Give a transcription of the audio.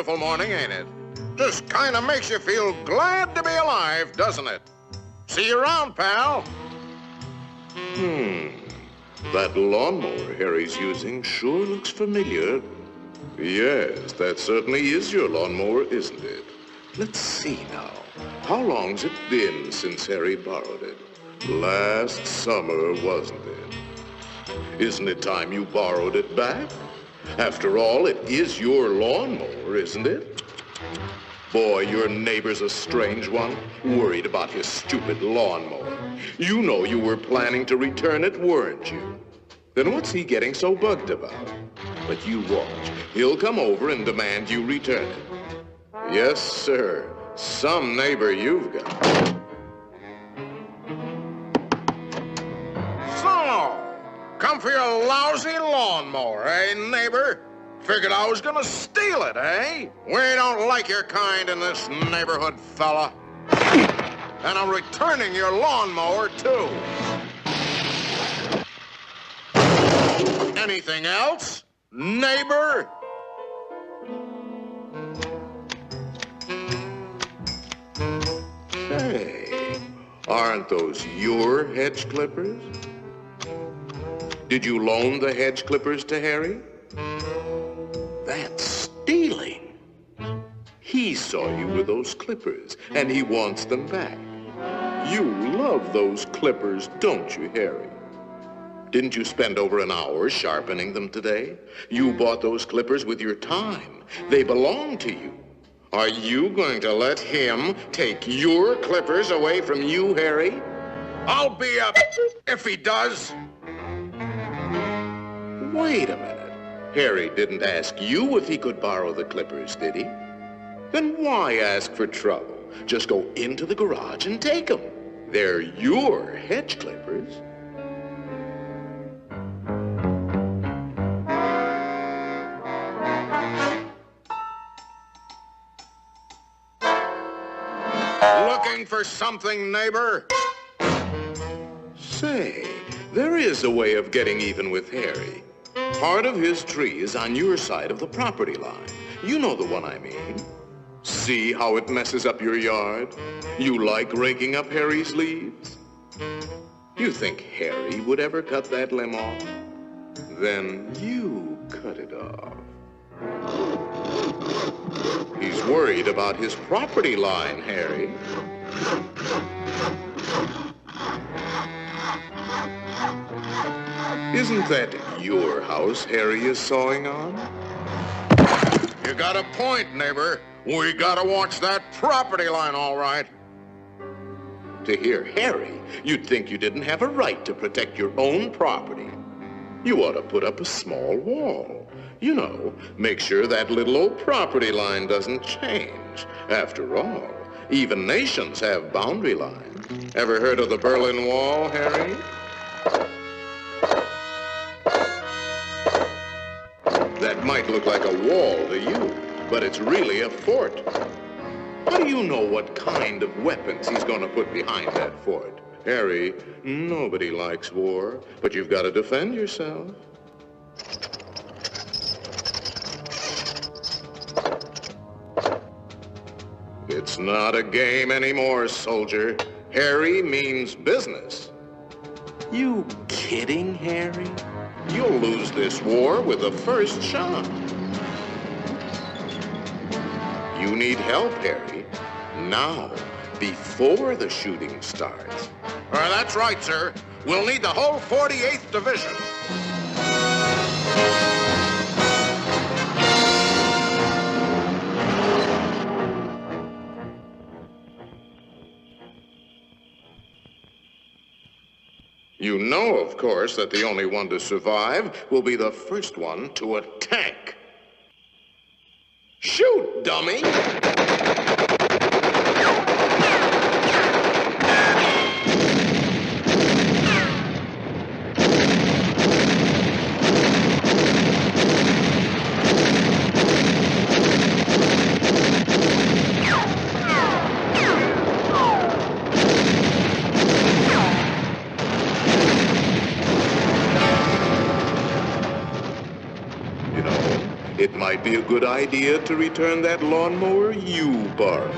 beautiful morning, ain't it? Just kind of makes you feel glad to be alive, doesn't it? See you around, pal. That lawnmower Harry's using sure looks familiar. Yes, that certainly is your lawnmower, isn't it? Let's see now. How long's it been since Harry borrowed it? Last summer, wasn't it? Isn't it time you borrowed it back? After all, it is your lawnmower, isn't it? Boy, your neighbor's a strange one, worried about his stupid lawnmower. You know you were planning to return it, weren't you? Then what's he getting so bugged about? But you watch. He'll come over and demand you return it. Yes, sir. Some neighbor you've got. So, come for your lousy lawnmower, eh, neighbor? Figured I was gonna steal it, eh? We don't like your kind in this neighborhood, fella. And I'm returning your lawnmower, too. Anything else, neighbor? Hey, aren't those your hedge clippers? Did you loan the hedge clippers to Harry? That's stealing. He saw you with those clippers, and he wants them back. You love those clippers, don't you, Harry? Didn't you spend over an hour sharpening them today? You bought those clippers with your time. They belong to you. Are you going to let him take your clippers away from you, Harry? I'll be up if he does. Wait a minute. Harry didn't ask you if he could borrow the clippers, did he? Then why ask for trouble? Just go into the garage and take them. They're your hedge clippers. Looking for something, neighbor? Say, there is a way of getting even with Harry. Part of his tree is on your side of the property line. You know the one I mean. See how it messes up your yard? You like raking up Harry's leaves? You think Harry would ever cut that limb off? Then you cut it off. He's worried about his property line, Harry. Isn't that your house Harry is sawing on? You got a point, neighbor. We gotta watch that property line, all right. To hear Harry, you'd think you didn't have a right to protect your own property. You ought to put up a small wall. You know, make sure that little old property line doesn't change. After all, even nations have boundary lines. Ever heard of the Berlin Wall, Harry? That might look like a wall to you, but it's really a fort. How do you know what kind of weapons he's going to put behind that fort? Harry, nobody likes war, but you've got to defend yourself. It's not a game anymore, soldier. Harry means business. You kidding, Harry? You'll lose this war with the first shot. You need help, Harry. Now, before the shooting starts. That's right, sir. We'll need the whole 48th Division. You know, of course, that the only one to survive will be the first one to attack. Shoot, dummy! It might be a good idea to return that lawnmower you borrowed.